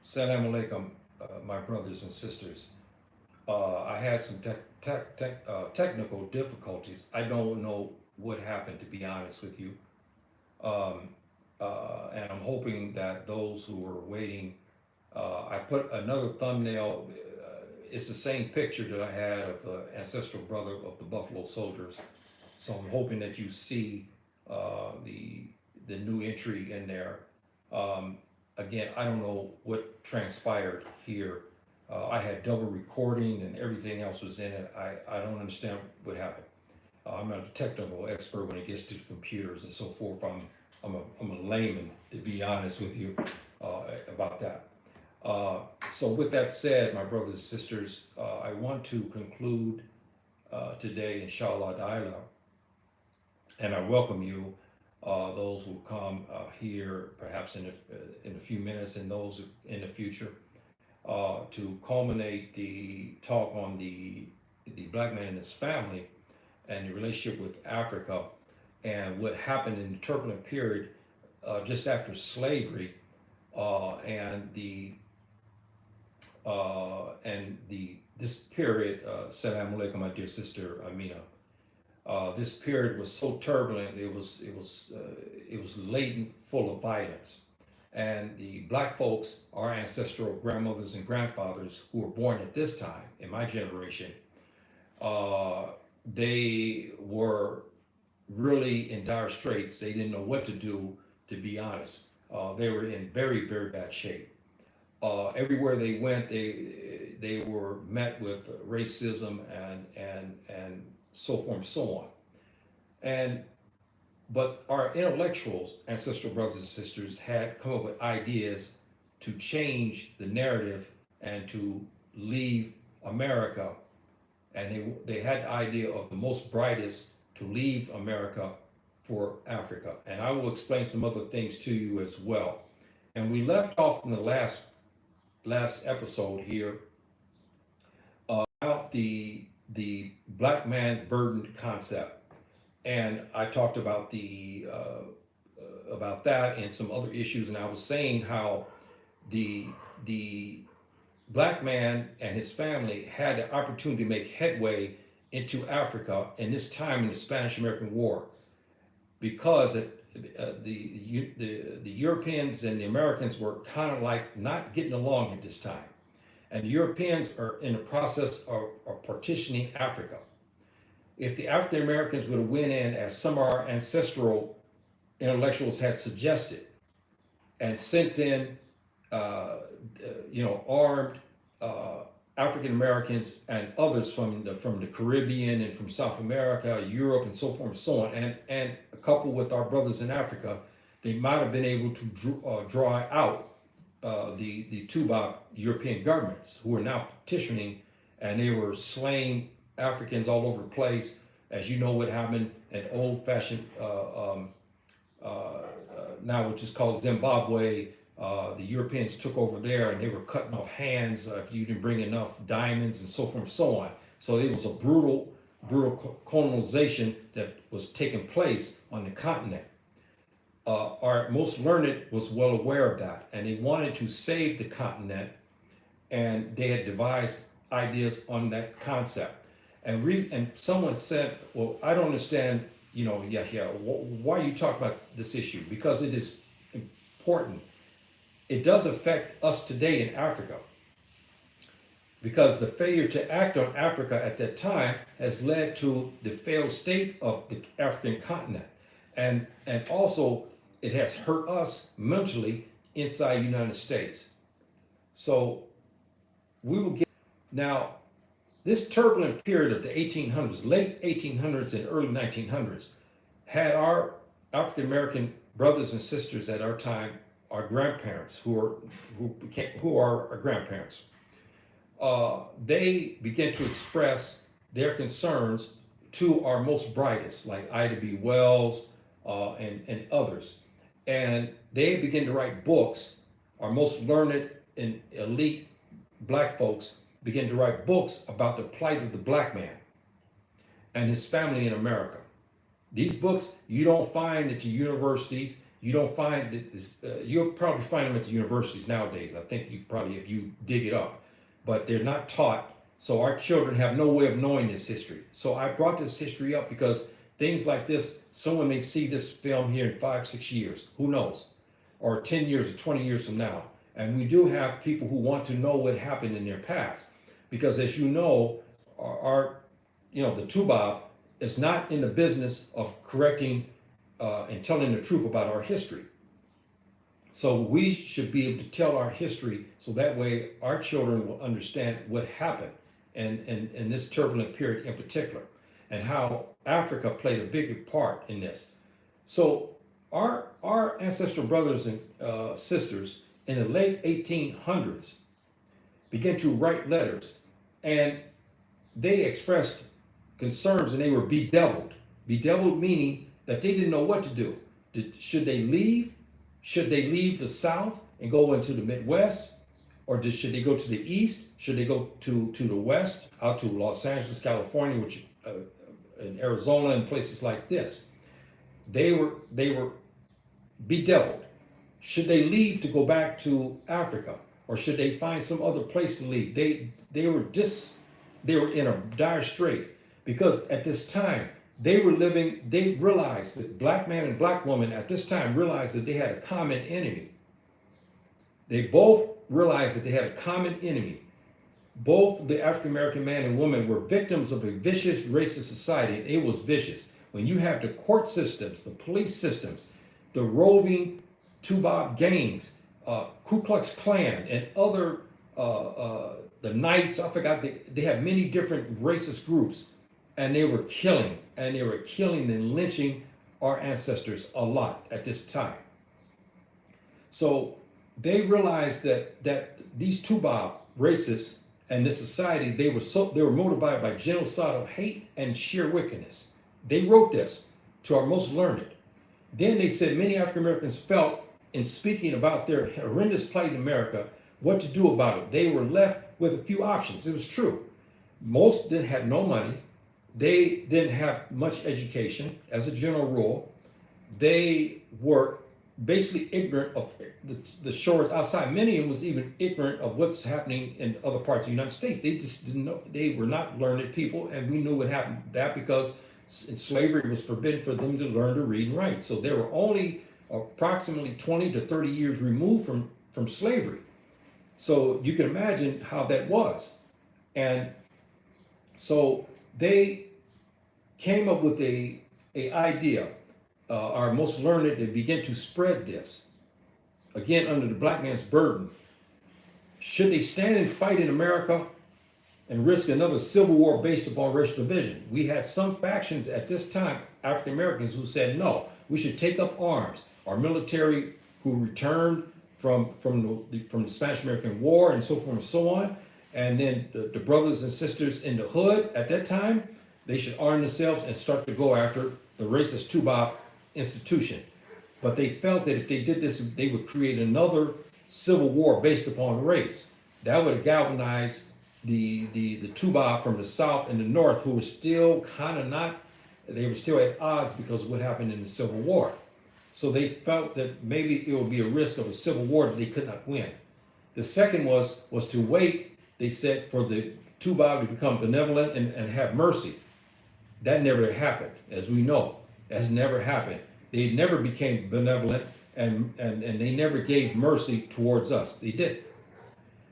Salam alaikum, my brothers and sisters. I had some technical difficulties. I don't know what happened, to be honest with you. Um, and I'm hoping that those who are waiting, I put another thumbnail. It's the same picture that I had of the ancestral brother of the Buffalo Soldiers. So I'm hoping that you see the new entry in there. Um, Again, I don't know what transpired here. I had double recording and everything else was in it. I don't understand what happened. I'm not a technical expert when it gets to the computers and so forth. I'm a layman, to be honest with you, about that. So with that said, my brothers and sisters, I want to conclude today, inshallah, dialogue, and I welcome you, those who come here perhaps in a few minutes, and those in the future, to culminate the talk on the black man and his family and the relationship with Africa and what happened in the turbulent period just after slavery, and this period. Salam alaikum, my dear sister Amina. This period was so turbulent. It was latent, full of violence, and the black folks, our ancestral grandmothers and grandfathers who were born at this time in my generation, they were really in dire straits. They didn't know what to do, to be honest. They were in very, very bad shape. Everywhere they went, they were met with racism and so forth and so on. And but our intellectuals, ancestral brothers and sisters, had come up with ideas to change the narrative and to leave America. And they had the idea of the most brightest to leave America for Africa. And I will explain some other things to you as well. And we left off in the last episode here about the black man burdened concept, and I talked about about that and some other issues, and I was saying how the black man and his family had the opportunity to make headway into Africa in this time in the Spanish American War, because the Europeans and the Americans were kind of like not getting along at this time. And the Europeans are in the process of partitioning Africa. If the African Americans would have went in, as some of our ancestral intellectuals had suggested, and sent in, armed African Americans and others from the Caribbean and from South America, Europe, and so forth and so on, and a couple with our brothers in Africa, they might have been able to draw out the Tubac European governments, who were now petitioning, and they were slaying Africans all over the place. As you know what happened in old-fashioned, now which is called Zimbabwe. The Europeans took over there, and they were cutting off hands if you didn't bring enough diamonds and so forth and so on. So it was a brutal colonization that was taking place on the continent. Our most learned was well aware of that, and they wanted to save the continent, and they had devised ideas on that concept. And someone said, "Well, I don't understand. Why you talk about this issue? Because it is important. It does affect us today in Africa, because the failure to act on Africa at that time has led to the failed state of the African continent, and also it has hurt us mentally inside the United States." So we will get now. This turbulent period of the 1800s, late 1800s and early 1900s, had our African American brothers and sisters at our time, our grandparents, who are our grandparents, they began to express their concerns to our most brightest, like Ida B. Wells and others. And they began to write books. Our most learned and elite black folks began to write books about the plight of the black man and his family in America. These books you don't find at the universities. You don't find it. You'll probably find them at the universities nowadays. I think you probably, if you dig it up, but they're not taught. So our children have no way of knowing this history. So I brought this history up because things like this, someone may see this film here in 5, 6 years, who knows, or 10 years or 20 years from now. And we do have people who want to know what happened in their past. Because as you know, the Tubab is not in the business of correcting and telling the truth about our history. So we should be able to tell our history so that way our children will understand what happened in this turbulent period in particular, and how Africa played a bigger part in this. So our ancestral brothers and sisters in the late 1800s began to write letters, and they expressed concerns, and they were bedeviled. Bedeviled meaning that they didn't know what to do. Should they leave? Should they leave the South and go into the Midwest? Or should they go to the East? Should they go to the West, out to Los Angeles, California, which in Arizona and places like this? They were bedeviled. Should they leave to go back to Africa? Or should they find some other place to leave? They were in a dire strait, because at this time they realized that black man and black woman at this time realized that they had a common enemy. They both realized that they had a common enemy. Both the African American man and woman were victims of a vicious racist society. It was vicious. When you have the court systems, the police systems, the roving Tubab gangs, Ku Klux Klan, and other the Knights, I forgot, they have many different racist groups, and they were killing and lynching our ancestors a lot at this time. So they realized that these Tubab racists and this society, they were motivated by genocidal hate and sheer wickedness. They wrote this to our most learned. Then they said many African Americans felt, in speaking about their horrendous plight in America, what to do about it. They were left with a few options. It was true. Most had no money. They didn't have much education as a general rule. They were basically ignorant of the shores outside. Many of them was even ignorant of what's happening in other parts of the United States. They just didn't know. They were not learned people, and we knew what happened that because in slavery it was forbidden for them to learn to read and write. So they were only approximately 20 to 30 years removed from slavery. So you can imagine how that was. And so they came up with a idea. Our most learned, they began to spread this, again under the black man's burden. Should they stand and fight in America and risk another civil war based upon racial division? We had some factions at this time, African Americans, who said no, we should take up arms. Our military who returned from the Spanish American War and so forth and so on, and then the brothers and sisters in the hood at that time, they should arm themselves and start to go after the racist Tubab institution. But they felt that if they did this, they would create another civil war based upon race. That would have galvanized the Tubab from the South and the North, who were still they were still at odds because of what happened in the Civil War. So they felt that maybe it would be a risk of a civil war that they could not win. The second was to wait, they said, for the Tubab to become benevolent and have mercy. That never happened, as we know. That's never happened. They never became benevolent, and they never gave mercy towards us. They didn't.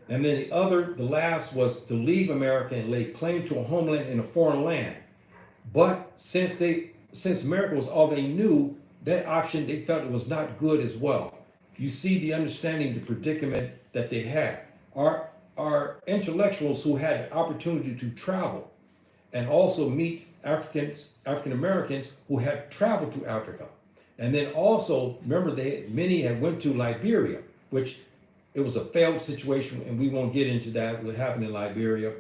And then the last was to leave America and lay claim to a homeland in a foreign land. But since America was all they knew, that option, they felt it was not good as well. You see the understanding, the predicament that they had. Our intellectuals who had the opportunity to travel and also meet African Americans who had traveled to Africa. And then also, remember, many had went to Liberia, which it was a failed situation, and we won't get into that, what happened in Liberia.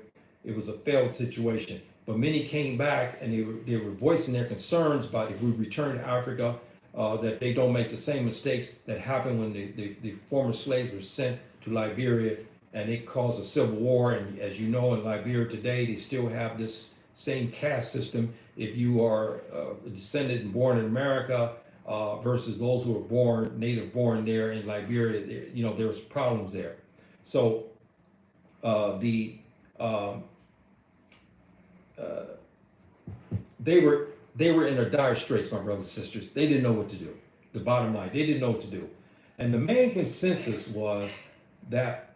It was a failed situation. But many came back, and they were voicing their concerns about if we return to Africa, that they don't make the same mistakes that happened when the former slaves were sent to Liberia, and it caused a civil war. And as you know, in Liberia today, they still have this same caste system. If you are descended and born in America, versus those who were born, native born there in Liberia. There was problems there. So the uh, they were in a dire straits, my brothers and sisters. They didn't know what to do. The bottom line, they didn't know what to do. And the main consensus was that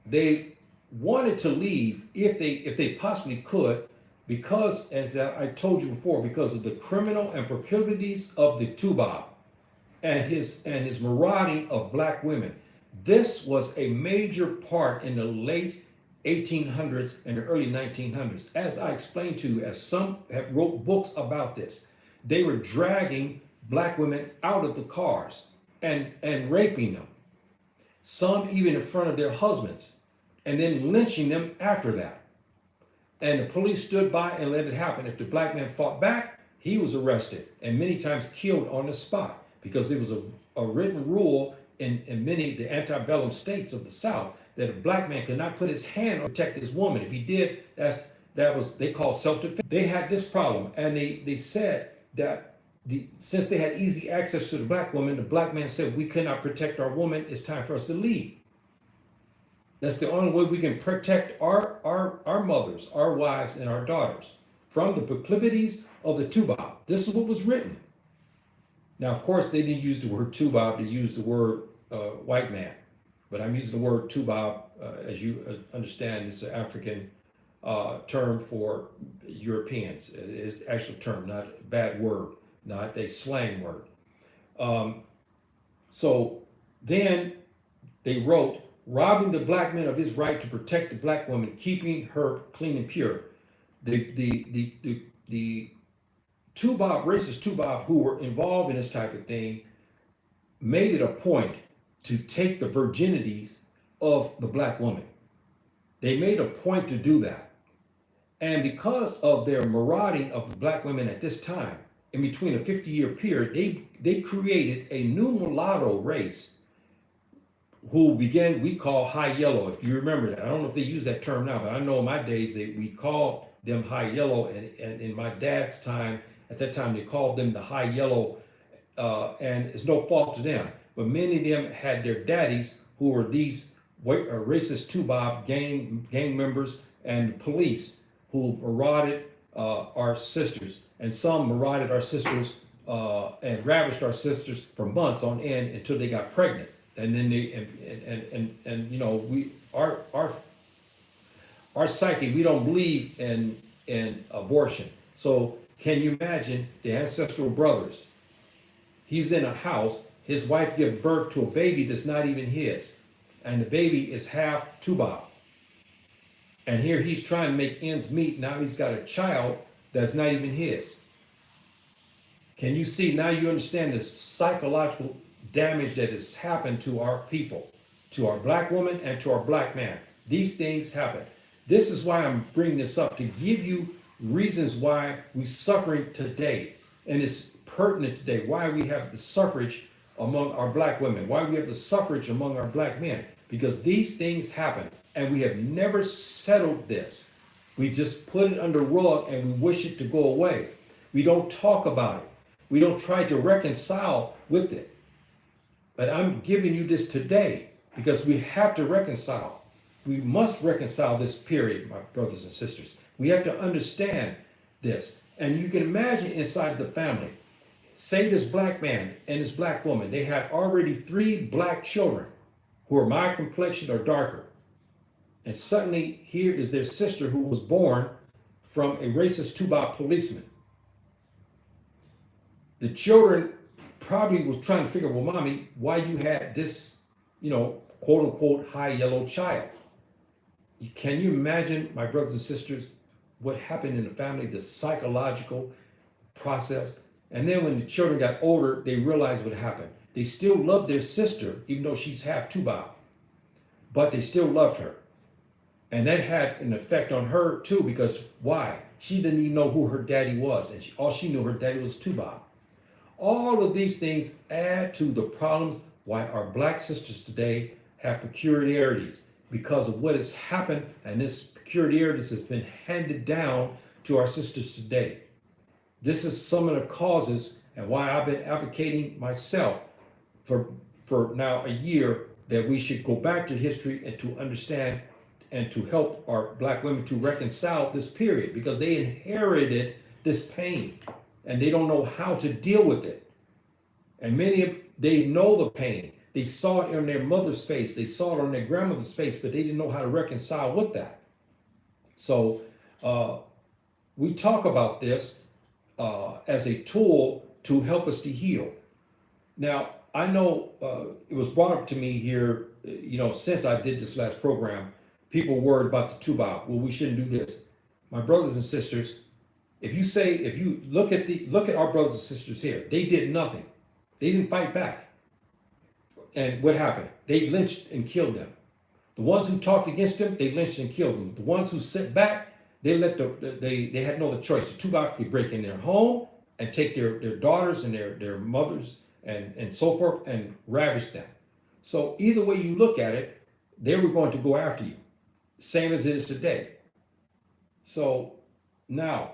they wanted to leave if they possibly could, because, as I told you before, because of the criminal and proclivities of the Tubab and his marauding of black women. This was a major part in the late 1800s and the early 1900s. As I explained to you, as some have wrote books about this, they were dragging black women out of the cars and raping them, some even in front of their husbands, and then lynching them after that. And the police stood by and let it happen. If the black man fought back, he was arrested and many times killed on the spot, because there was a written rule in many the antebellum states of the South that a black man could not put his hand to protect his woman. If he did, that was they called self-defense. They had this problem, and they said that since they had easy access to the black woman, the black man said, we cannot protect our woman. It's time for us to leave. That's the only way we can protect our mothers, our wives, and our daughters from the proclivities of the Tubab. This is what was written. Now, of course, they didn't use the word Tubab, they used the word white man. But I'm using the word Tubab, as you understand, it's an African term for Europeans. It is the actual term, not a bad word, not a slang word. So then they wrote, robbing the black man of his right to protect the black woman, keeping her clean and pure. The Tubab, racist Tubab, who were involved in this type of thing, made it a point to take the virginities of the black woman. They made a point to do that. And because of their marauding of the black women at this time, in between a 50-year period, they created a new mulatto race who began, we call high yellow, if you remember that. I don't know if they use that term now, but I know in my days, we called them high yellow. And in my dad's time, at that time, they called them the high yellow, and it's no fault to them. But many of them had their daddies who were these racist Tubab gang members and police who marauded our sisters. And some marauded our sisters and ravished our sisters for months on end until they got pregnant. And then our psyche, we don't believe in abortion. So can you imagine the ancestral brothers? He's in a house, his wife gives birth to a baby that's not even his, and the baby is half Tubab. And here he's trying to make ends meet. Now he's got a child that's not even his. Can you see, now you understand the psychological damage that has happened to our people, to our black woman and to our black man. These things happen. This is why I'm bringing this up, to give you reasons why we're suffering today. And it's pertinent today, why we have the suffrage among our black women, why we have the suffrage among our black men, because these things happen and we have never settled this. We just put it under rug and we wish it to go away. We don't talk about it. We don't try to reconcile with it. But I'm giving you this today because we have to reconcile. We must reconcile this period, my brothers and sisters. We have to understand this. And you can imagine inside the family, say this black man and this black woman, they had already 3 black children who are my complexion or darker. And suddenly here is their sister who was born from a racist Tubab policeman. The children probably was trying to figure, well, mommy, why you had this, quote unquote, high yellow child. Can you imagine, my brothers and sisters, what happened in the family, the psychological process? And then when the children got older, they realized what happened. They still loved their sister, even though she's half Tubab, but they still loved her. And that had an effect on her too, because why? She didn't even know who her daddy was. And all she knew, her daddy was Tubab. All of these things add to the problems why our black sisters today have peculiarities, because of what has happened, and this peculiarities has been handed down to our sisters today. This is some of the causes and why I've been advocating myself for now a year that we should go back to history and to understand and to help our black women to reconcile this period, because they inherited this pain and they don't know how to deal with it. And many of they know the pain. They saw it on their mother's face, they saw it on their grandmother's face, but they didn't know how to reconcile with that. So we talk about this as a tool to help us to heal. Now, I know it was brought up to me here, since I did this last program, people worried about the tuba. Well, we shouldn't do this. My brothers and sisters, if you look at our brothers and sisters here, they did nothing. They didn't fight back. And what happened? They lynched and killed them. The ones who talked against them, they lynched and killed them. The ones who sat back, they had no other choice. The Tupac could break in their home and take their daughters and their mothers and so forth and ravage them. So either way you look at it, they were going to go after you, same as it is today. So now,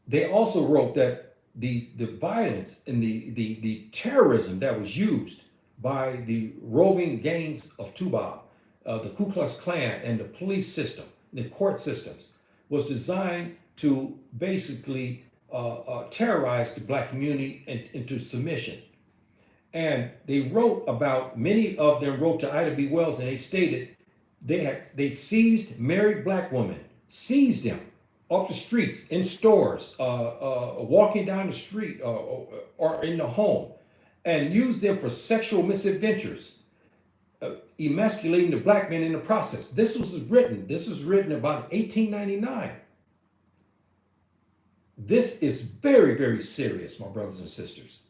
they also wrote that the violence and the terrorism that was used by the roving gangs of Tuba, the Ku Klux Klan, and the police system, the court systems, was designed to basically terrorize the black community into submission. And they wrote about, many of them wrote to Ida B. Wells, and they stated they seized married black women, seized them off the streets, in stores, walking down the street, or in the home, and used them for sexual misadventures, emasculating the black men in the process. This was written about 1899. This is very, very serious, my brothers and sisters.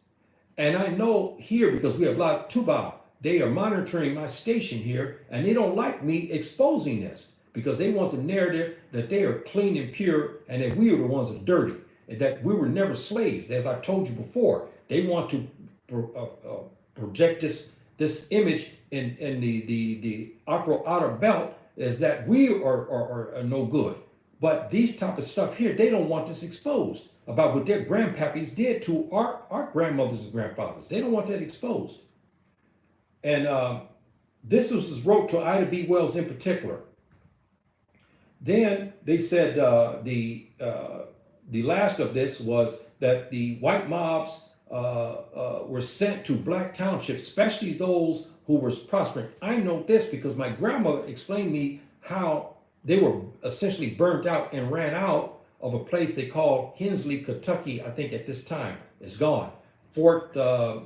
And I know here, because we have a lot of Tuba, they are monitoring my station here, and they don't like me exposing this, because they want the narrative that they are clean and pure and that we are the ones that are dirty, and that we were never slaves. As I told you before, they want to project this image in the outer belt, is that we are no good. But these type of stuff here, they don't want this exposed about what their grandpappies did to our grandmothers and grandfathers. They don't want that exposed. And this was wrote to Ida B. Wells in particular. Then they said the last of this was that the white mobs were sent to black townships, especially those who were prospering. I know this because my grandmother explained to me how they were essentially burnt out and ran out of a place they called Hensley, Kentucky. I think at this time it's gone. I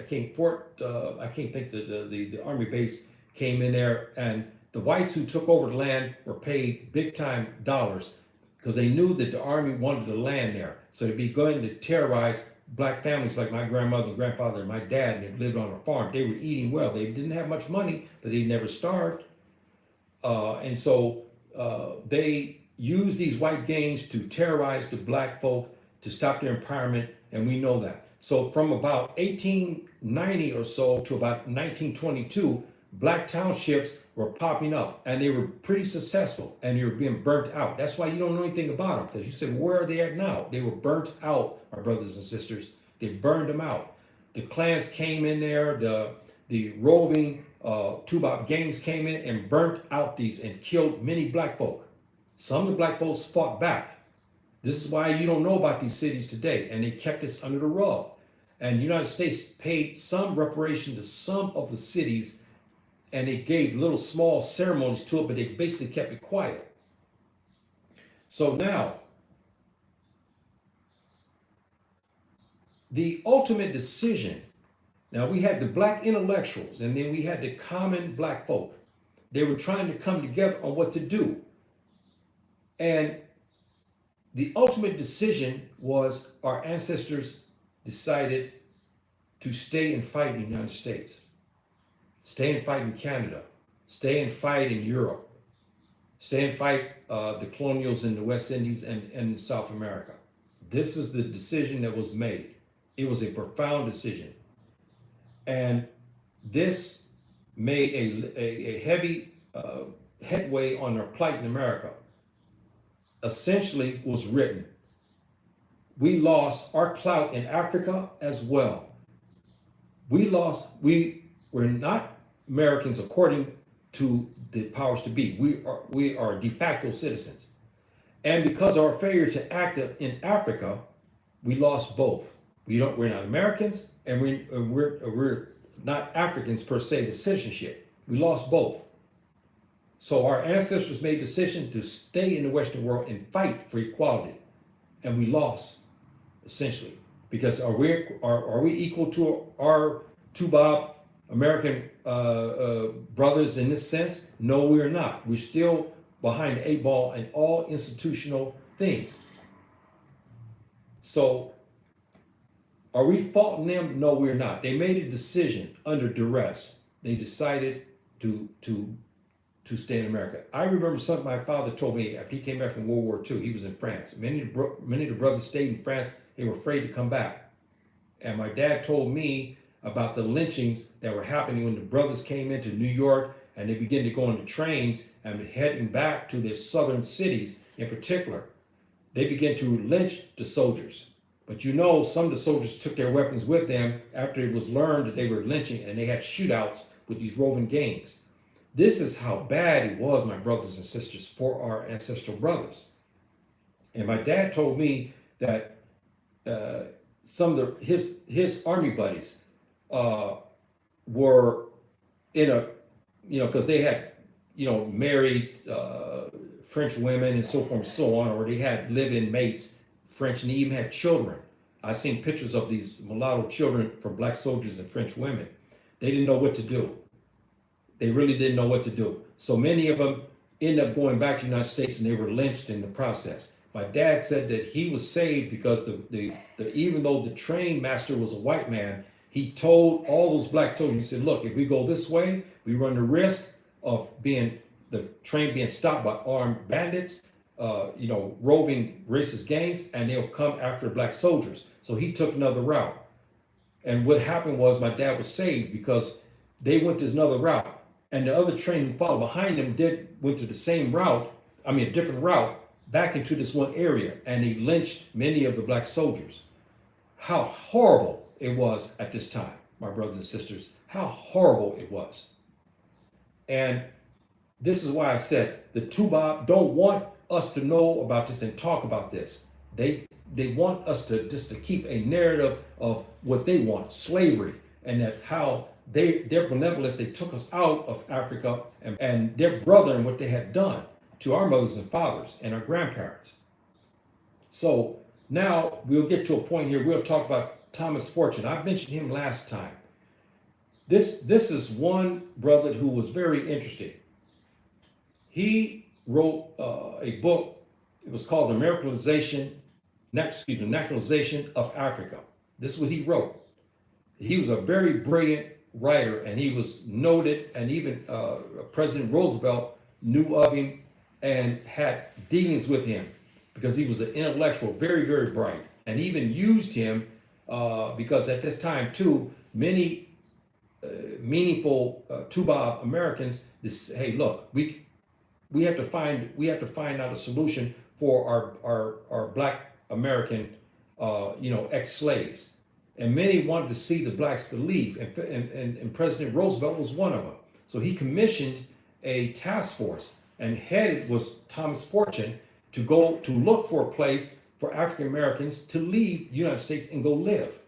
can't think that the army base came in there, and the whites who took over the land were paid big time dollars because they knew that the army wanted the land there. So they'd be going to terrorize black families like my grandmother and grandfather and my dad, and they lived on a farm. They were eating well. They didn't have much money, but they never starved. And so they used these white gangs to terrorize the black folk to stop their empowerment, and we know that. So from about 1890 or so to about 1922, black townships were popping up, and they were pretty successful, and they were being burnt out. That's why you don't know anything about them, because you said, where are they at now? They were burnt out, our brothers and sisters. They burned them out. The clans came in there, the roving Tubac gangs came in and burnt out these and killed many black folk. Some of the black folks fought back. This is why you don't know about these cities today, and they kept this under the rug. And the United States paid some reparation to some of the cities, and they gave little small ceremonies to it, but they basically kept it quiet. So now, the ultimate decision, now we had the black intellectuals, and then we had the common black folk. They were trying to come together on what to do. And the ultimate decision was our ancestors decided to stay and fight in the United States, stay and fight in Canada, stay and fight in Europe, stay and fight the colonials in the West Indies and South America. This is the decision that was made. It was a profound decision. And this made a heavy headway on our plight in America. Essentially was written we lost our clout in Africa as well. We were not Americans according to the powers to be. We are de facto citizens. And because of our failure to act in Africa, we lost both. We're not Americans, and we're not Africans per se with citizenship. We lost both. So our ancestors made the decision to stay in the Western world and fight for equality, and we lost essentially because are we equal to our Tuba American brothers in this sense? No, we are not. We're still behind the eight ball in all institutional things. So are we faulting them? No, we're not. They made a decision under duress. They decided to stay in America. I remember something my father told me after he came back from World War II. He was in France. Many of the brothers stayed in France. They were afraid to come back. And my dad told me about the lynchings that were happening when the brothers came into New York and they began to go on the trains and heading back to their southern cities in particular. They began to lynch the soldiers. But you know, some of the soldiers took their weapons with them after it was learned that they were lynching, and they had shootouts with these roving gangs. This is how bad it was, my brothers and sisters, for our ancestral brothers. And my dad told me that some of his army buddies were in a, because they had, married French women and so forth and so on, or they had live-in mates, French, and they even had children. I've seen pictures of these mulatto children from black soldiers and French women. They didn't know what to do. They really didn't know what to do. So many of them ended up going back to the United States, and they were lynched in the process. My dad said that he was saved because even though the train master was a white man, he told all those black soldiers, he said, look, if we go this way, we run the risk of the train being stopped by armed bandits, roving racist gangs, and they'll come after black soldiers. So he took another route. And what happened was my dad was saved because they went this another route. And the other train who followed behind them went to the same route, a different route, back into this one area. And they lynched many of the black soldiers. How horrible it was at this time, my brothers and sisters, how horrible it was. And this is why I said the Tuba don't want us to know about this and talk about this. They want us to keep a narrative of what they want, slavery, and that how their benevolence, they took us out of Africa, and their brother and what they had done to our mothers and fathers and our grandparents. So now we'll get to a point here, we'll talk about Thomas Fortune. I mentioned him last time. This is one brother who was very interesting. He wrote a book. It was called The Nationalization of Africa. This is what he wrote. He was a very brilliant writer, and he was noted, and even President Roosevelt knew of him and had dealings with him because he was an intellectual, very, very bright, and even used him because at this time too, many meaningful Tuba Americans, hey, look, we have to find out a solution for our black American ex-slaves. And many wanted to see the blacks to leave, and President Roosevelt was one of them. So he commissioned a task force, and headed was Thomas Fortune to go to look for a place for African Americans to leave the United States and go live,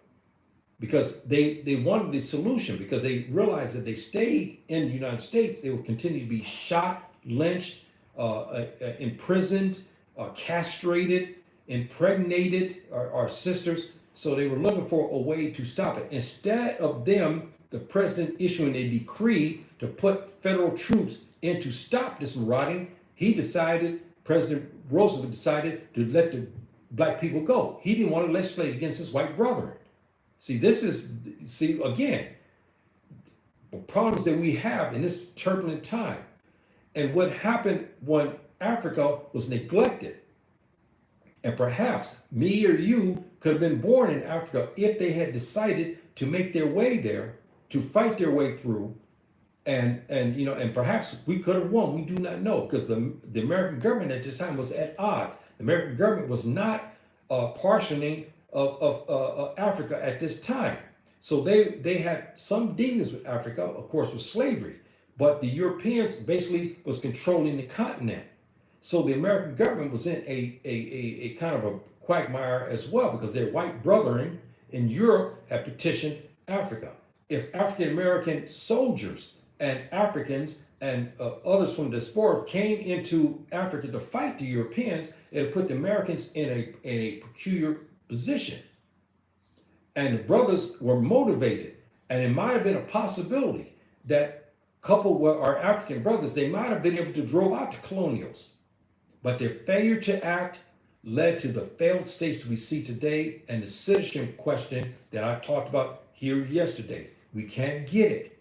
because they wanted the solution, because they realized that they stayed in the United States, they would continue to be shot, lynched, imprisoned, castrated, impregnated our sisters. So they were looking for a way to stop it. Instead of the president issuing a decree to put federal troops in to stop this marauding, President Roosevelt decided to let the black people go. He didn't want to legislate against his white brethren. Again, the problems that we have in this turbulent time. And what happened when Africa was neglected. And perhaps me or you could have been born in Africa if they had decided to make their way there, to fight their way through, and perhaps we could have won. We do not know, because the American government at the time was at odds. The American government was not partitioning of Africa at this time. So they had some dealings with Africa, of course, with slavery, but the Europeans basically was controlling the continent. So the American government was in a kind of a quagmire as well, because their white brethren in Europe had petitioned Africa. If African American soldiers and Africans and others from the diaspora came into Africa to fight the Europeans, it would put the Americans in a peculiar position. And the brothers were motivated, and it might have been a possibility that, coupled with our African brothers, they might have been able to drive out the colonials. But their failure to act led to the failed states that we see today, and the citizenship question that I talked about here yesterday. We can't get it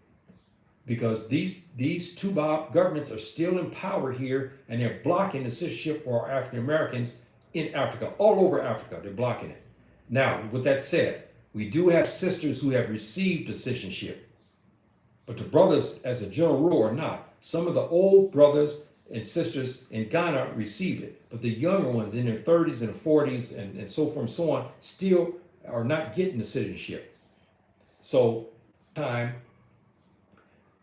because these two governments are still in power here, and they're blocking the citizenship for our African Americans in Africa, all over Africa. They're blocking it. Now, with that said, we do have sisters who have received the citizenship, but the brothers, as a general rule, are not. Some of the old brothers and sisters in Ghana received it, but the younger ones in their 30s and 40s and so forth and so on still are not getting the citizenship. So, time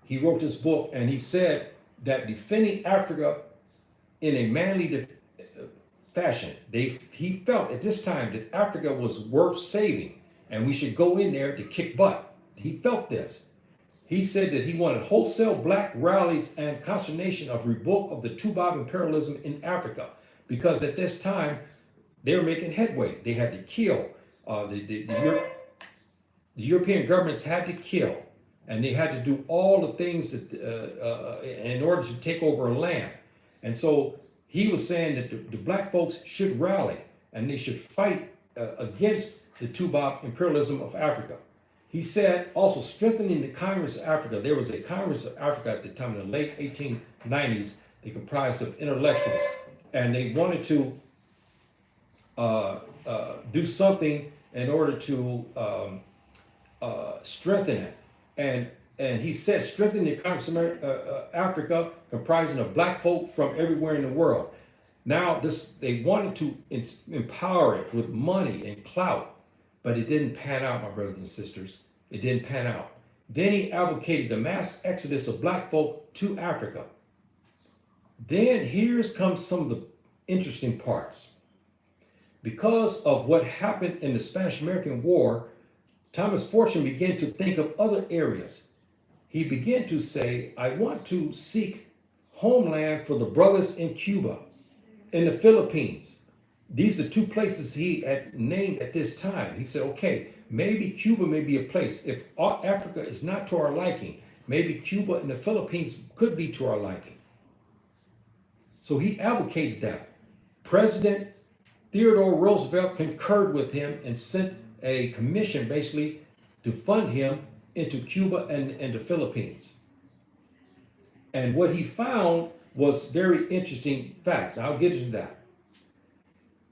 he wrote this book, and he said that defending Africa in a manly fashion, he felt at this time that Africa was worth saving, and we should go in there to kick butt. He felt this. He said that he wanted wholesale black rallies and consternation of revolt of the Tubab imperialism in Africa, because at this time they were making headway. They had to kill. The European governments had to kill, and they had to do all the things that, in order to take over a land. And so he was saying that the black folks should rally, and they should fight against the Tubab imperialism of Africa. He said also strengthening the Congress of Africa. There was a Congress of Africa at the time in the late 1890s. They comprised of intellectuals, and they wanted to do something in order to strengthen it. And he said strengthening the Congress of Africa, comprising of black folk from everywhere in the world. Now they wanted to empower it with money and clout. But it didn't pan out, my brothers and sisters. It didn't pan out. Then he advocated the mass exodus of black folk to Africa. Then comes some of the interesting parts. Because of what happened in the Spanish-American War, Thomas Fortune began to think of other areas. He began to say, I want to seek homeland for the brothers in Cuba, in the Philippines. These are two places he had named at this time. He said, okay, maybe Cuba may be a place. If Africa is not to our liking, maybe Cuba and the Philippines could be to our liking. So he advocated that. President Theodore Roosevelt concurred with him and sent a commission basically to fund him into Cuba and the Philippines. And what he found was very interesting facts. I'll get into that.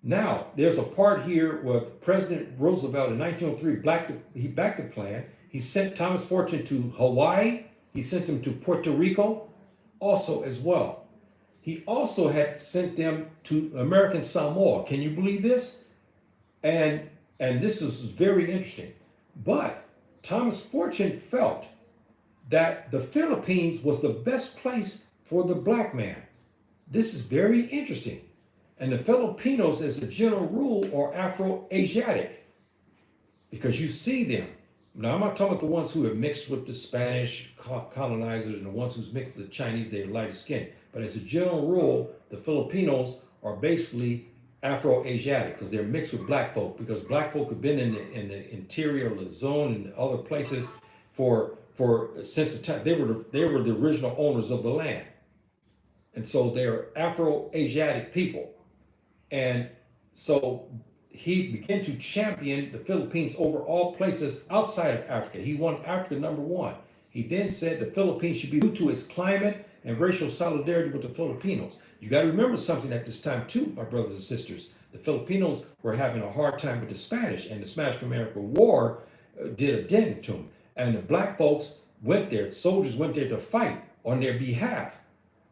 Now, there's a part here where President Roosevelt in 1903 he backed the plan. He sent Thomas Fortune to Hawaii. He sent him to Puerto Rico also as well. He also had sent them to American Samoa. Can you believe this? And this is very interesting. But Thomas Fortune felt that the Philippines was the best place for the black man. This is very interesting. And the Filipinos, as a general rule, are Afro-Asiatic, because you see them. Now, I'm not talking about the ones who have mixed with the Spanish colonizers and the ones who's mixed with the Chinese, they're lighter skinned. But as a general rule, the Filipinos are basically Afro-Asiatic because they're mixed with black folk, because black folk have been in the interior of the zone and other places since the time they were the original owners of the land. And so they're Afro-Asiatic people. And so he began to champion the Philippines over all places outside of Africa. He wanted Africa number one. He then said the Philippines should be due to its climate and racial solidarity with the Filipinos. You got to remember something at this time too, my brothers and sisters. The Filipinos were having a hard time with the Spanish, and the Spanish-American War did a dent to them. And the black folks went there, soldiers went there to fight on their behalf.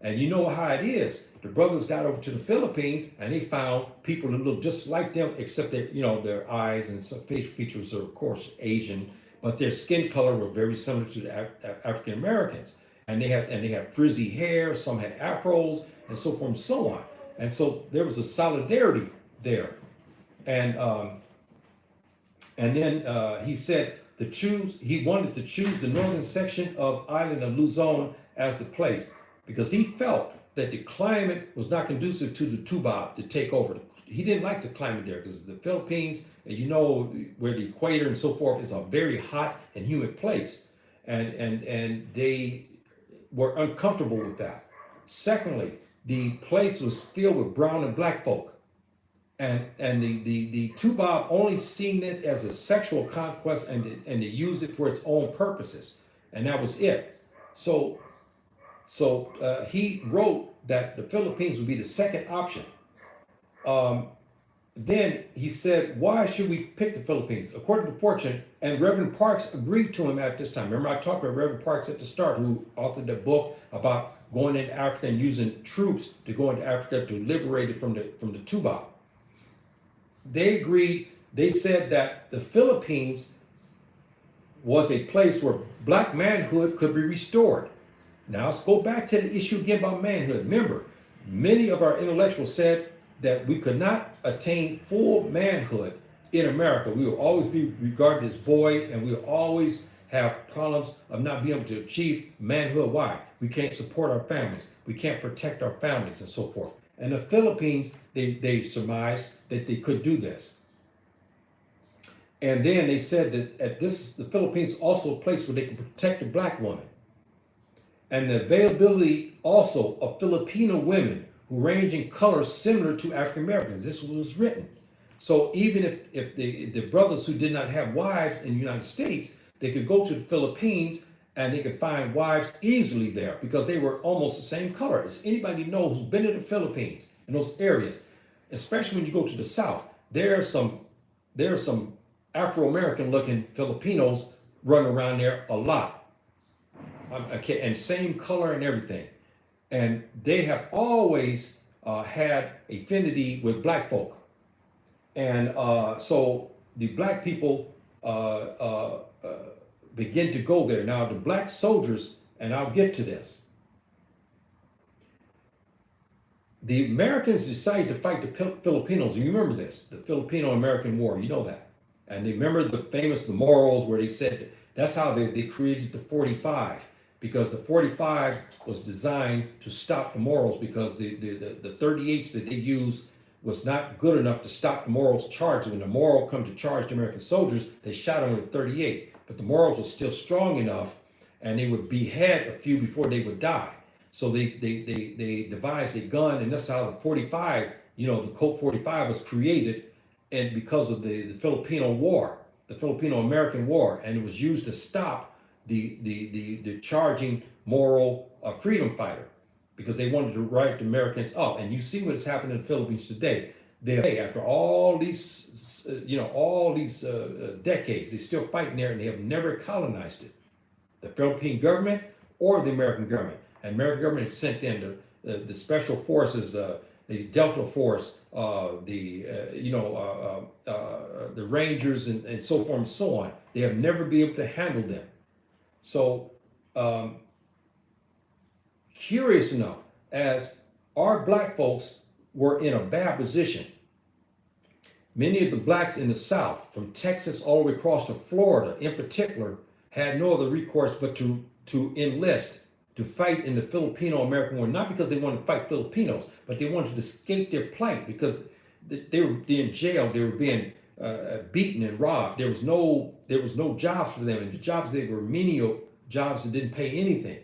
And you know how it is. The brothers got over to the Philippines and they found people that look just like them, except that, their eyes and some face features are, of course, Asian, but their skin color were very similar to the African Americans. And they had frizzy hair, some had afros, and so forth and so on. And so there was a solidarity there. And then he said he wanted to choose the northern section of island of Luzon as the place because he felt that the climate was not conducive to the Tubac to take over. He didn't like the climate there because the Philippines, where the equator and so forth, is a very hot and humid place. And they were uncomfortable with that. Secondly, the place was filled with brown and black folk. And the Tubac only seen it as a sexual conquest and they used it for its own purposes. And that was it. So he wrote that the Philippines would be the second option. Then he said, why should we pick the Philippines? According to Fortune, and Reverend Parks agreed to him at this time. Remember, I talked about Reverend Parks at the start, who authored the book about going into Africa and using troops to go into Africa to liberate it from the Tubac. They agreed. They said that the Philippines was a place where black manhood could be restored. Now let's go back to the issue again about manhood. Remember, many of our intellectuals said that we could not attain full manhood in America. We will always be regarded as boy, and we will always have problems of not being able to achieve manhood. Why? We can't support our families. We can't protect our families and so forth. And the Philippines, they surmised that they could do this. And then they said that the Philippines also a place where they can protect the black woman. And the availability also of Filipino women who range in color similar to African Americans. This was written. So even if the brothers who did not have wives in the United States, they could go to the Philippines and they could find wives easily there because they were almost the same color. As anybody knows who's been to the Philippines in those areas, especially when you go to the South, there are some Afro-American looking Filipinos running around there a lot. And same color and everything. And they have always had affinity with black folk. And so the black people begin to go there. Now, the black soldiers, and I'll get to this, the Americans decided to fight the Filipinos. You remember this, the Filipino-American War, you know that. And they remember the Moros, where they said that's how they created the 45, because the 45 was designed to stop the Moros, because the 38s that they used was not good enough to stop the Moros' charge. When the Moro come to charge the American soldiers, they shot them with 38. But the Moros were still strong enough, and they would behead a few before they would die. So they devised a gun, and that's how the 45, the Colt 45 was created, and because of the Filipino War, the Filipino-American War, and it was used to stop the charging Moro freedom fighter, because they wanted to write the Americans up. And you see what has happened in the Philippines today. After all these, decades, they're still fighting there, and they have never colonized it. The Philippine government or the American government. And American government has sent in the special forces, the Delta Force, the Rangers, and so forth and so on. They have never been able to handle them. So, curious enough, as our black folks were in a bad position, many of the blacks in the South, from Texas all the way across to Florida in particular, had no other recourse but to enlist, to fight in the Filipino-American War, not because they wanted to fight Filipinos, but they wanted to escape their plight, because they were being jailed, they were being beaten and robbed. There was no jobs for them, and the jobs, they were menial jobs that didn't pay anything.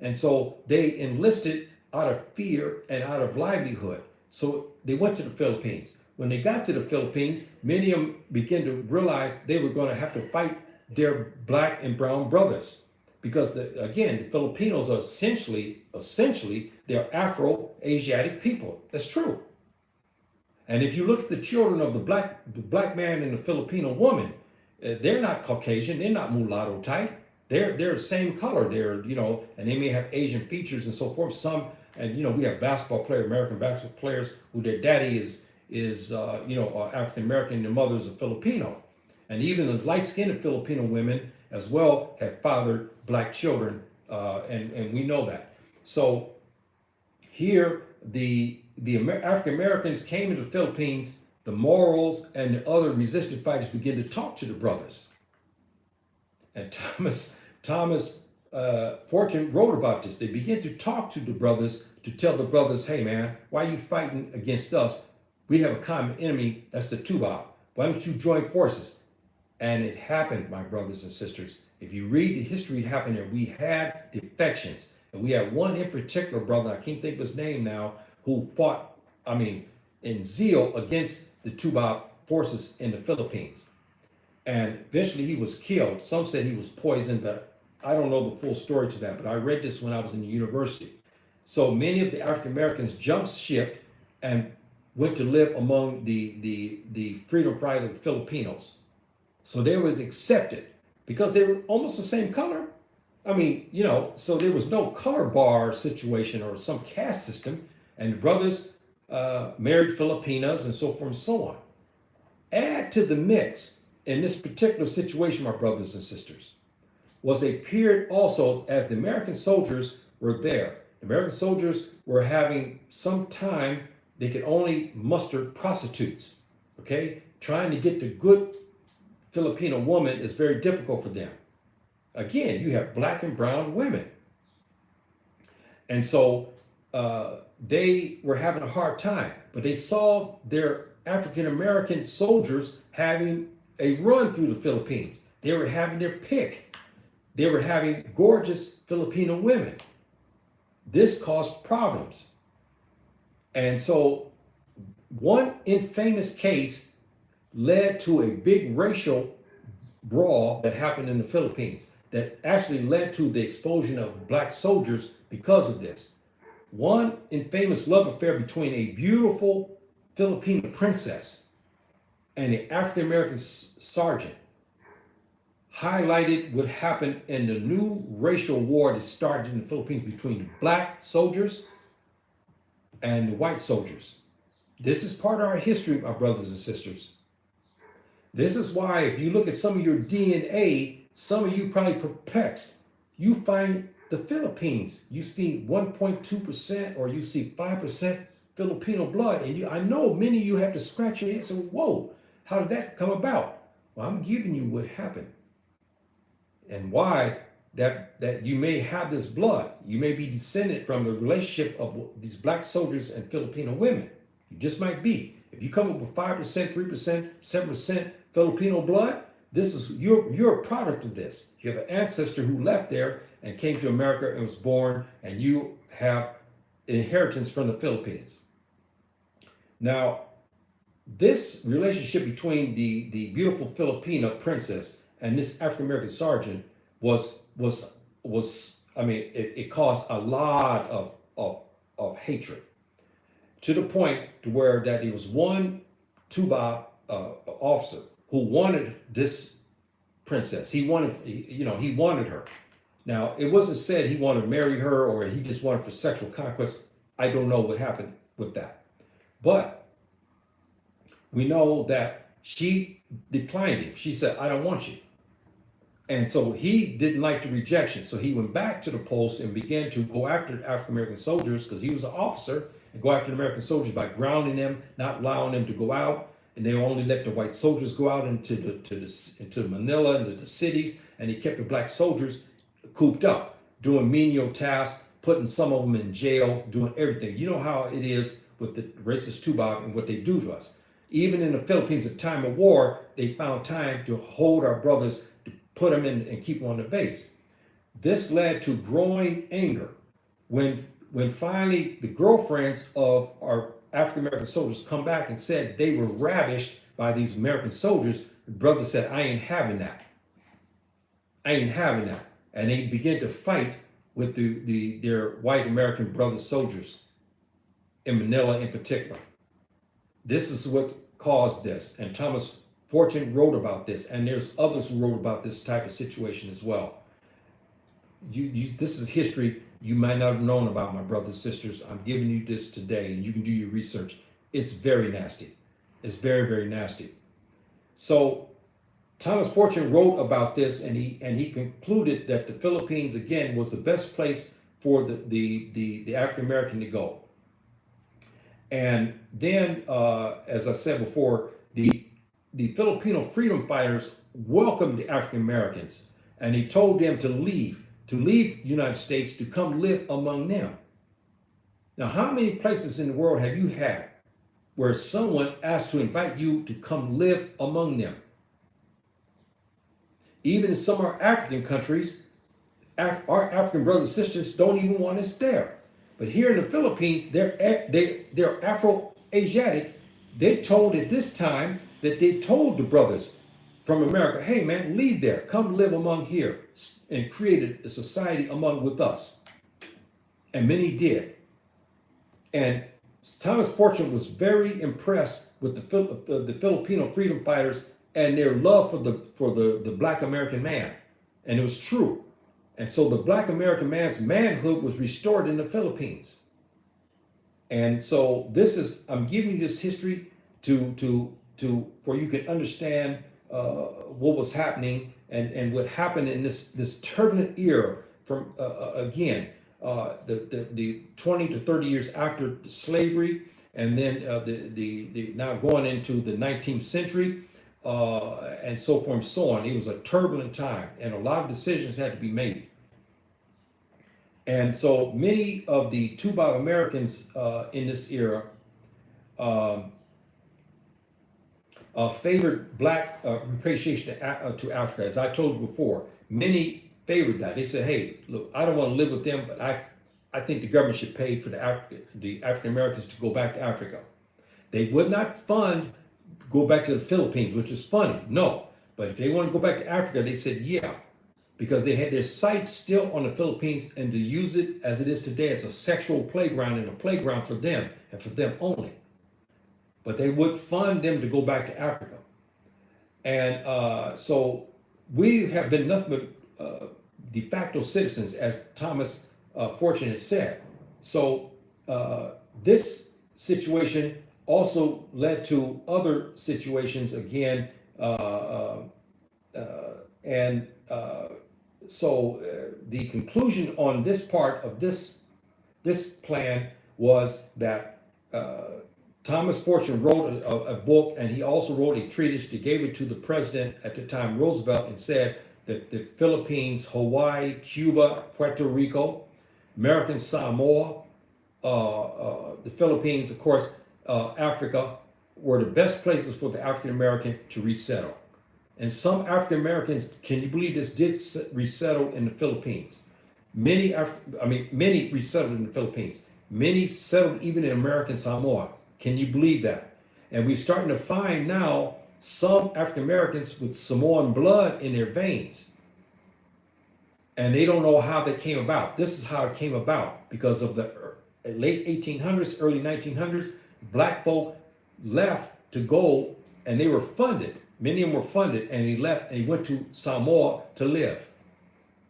And so they enlisted out of fear and out of livelihood. So they went to the Philippines. When they got to the Philippines, many of them began to realize they were going to have to fight their black and brown brothers, because the Filipinos are essentially they're Afro-Asiatic people. That's true. And if you look at the children of the black man and the Filipino woman, they're not Caucasian, they're not mulatto type. They're the same color. They're, and they may have Asian features and so forth. Some, and we have basketball players, American basketball players, who their daddy is African American, and their mother's a Filipino, and even the light-skinned Filipino women as well have fathered black children, and we know that. So here, the African Americans came into the Philippines. The Morals and the other resistance fighters began to talk to the brothers. And Thomas Fortune wrote about this. They began to talk to the brothers to tell the brothers, hey man, why are you fighting against us? We have a common enemy, that's the Tuba. Why don't you join forces? And it happened, my brothers and sisters. If you read the history, it happened there. We had defections. And we had one in particular brother, I can't think of his name now, who fought, in zeal against the Tuba forces in the Philippines. And eventually he was killed. Some said he was poisoned, but I don't know the full story to that. But I read this when I was in the university. So many of the African Americans jumped ship and went to live among the freedom fighter Filipinos. So they was accepted because they were almost the same color. So there was no color bar situation or some caste system. And the brothers married Filipinas and so forth and so on. Add to the mix in this particular situation, my brothers and sisters, was a period also as the American soldiers were there. The American soldiers were having some time, they could only muster prostitutes, okay? Trying to get the good Filipino woman is very difficult for them. Again, you have black and brown women. And so they were having a hard time, but they saw their African American soldiers having a run through the Philippines. They were having their pick. They were having gorgeous Filipino women. This caused problems. And so one infamous case led to a big racial brawl that happened in the Philippines that actually led to the expulsion of black soldiers because of this. One infamous love affair between a beautiful Filipino princess and an African American sergeant highlighted what happened in the new racial war that started in the Philippines between the black soldiers and the white soldiers. This is part of our history, my brothers and sisters. This is why if you look at some of your DNA, some of you probably perplexed. You find the Philippines, you see 1.2% or you see 5% Filipino blood. And I know many of you have to scratch your head and say, whoa, how did that come about? Well, I'm giving you what happened and why that you may have this blood. You may be descended from the relationship of these black soldiers and Filipino women. You just might be. If you come up with 5%, 3%, 7% Filipino blood, this is you're a product of this. You have an ancestor who left there and came to America and was born, and you have inheritance from the Philippines. Now, this relationship between the beautiful Filipino princess and this African American sergeant was it caused a lot of hatred, to the point to where that there was one Tuba officer who wanted this princess. He wanted her. Now, it wasn't said he wanted to marry her or he just wanted for sexual conquest. I don't know what happened with that. But we know that she declined him. She said, I don't want you. And so he didn't like the rejection. So he went back to the post and began to go after the African American soldiers, because he was an officer, and go after the American soldiers by grounding them, not allowing them to go out. And they only let the white soldiers go out into Manila and the cities, and he kept the black soldiers cooped up, doing menial tasks, putting some of them in jail, doing everything. You know how it is with the racist Tuba and what they do to us. Even in the Philippines at time of war, they found time to hold our brothers, to put them in and keep them on the base. This led to growing anger. When finally the girlfriends of our African American soldiers come back and said they were ravished by these American soldiers, the brother said, I ain't having that. I ain't having that. And they began to fight with their white American brother soldiers in Manila in particular. This is what caused this. And Thomas Fortune wrote about this. And there's others who wrote about this type of situation as well. this is history you might not have known about, my brothers and sisters. I'm giving you this today, and you can do your research. It's very nasty. It's very, very nasty. So Thomas Fortune wrote about this, and he concluded that the Philippines again was the best place for the African American to go. And then, as I said before, the Filipino freedom fighters welcomed the African Americans, and he told them to leave the United States to come live among them. Now, how many places in the world have you had where someone asked to invite you to come live among them? Even in some of our African countries, our African brothers and sisters don't even want us there. But here in the Philippines, they're Afro-Asiatic. They told at this time that they told the brothers from America, hey man, leave there, come live among here, and created a society among with us. And many did. And Thomas Fortune was very impressed with the Filipino freedom fighters and their love for the Black American man. And it was true. And so the Black American man's manhood was restored in the Philippines. And so I'm giving you this history for you can understand what was happening and what happened in this turbulent era from the 20 to 30 years after slavery, and then the now going into the 19th century, and so forth and so on. It was a turbulent time, and a lot of decisions had to be made. And so many of the Tubac Americans in this era favored Black repatriation to Africa. As I told you before, many favored that. They said, hey, look, I don't want to live with them, but I think the government should pay for the African Americans to go back to Africa. They would not fund go back to the Philippines, which is funny. No, but if they want to go back to Africa, they said, yeah, because they had their sights still on the Philippines, and to use it as it is today as a sexual playground and a playground for them and for them only. But they would fund them to go back to Africa. And so we have been nothing but de facto citizens, as Thomas Fortune has said. So this situation also led to other situations again. So the conclusion on this part of this plan was that Thomas Fortune wrote a book, and he also wrote a treatise. He gave it to the president at the time, Roosevelt, and said that the Philippines, Hawaii, Cuba, Puerto Rico, American Samoa, the Philippines, of course, Africa, were the best places for the African American to resettle. And some African Americans, can you believe this, did resettle in the Philippines? Many resettled in the Philippines. Many settled even in American Samoa. Can you believe that? And we're starting to find now some African Americans with Samoan blood in their veins. And they don't know how that came about. This is how it came about because of the late 1800s, early 1900s. Black folk left to go, and they were funded. Many of them were funded, and he left and he went to Samoa to live.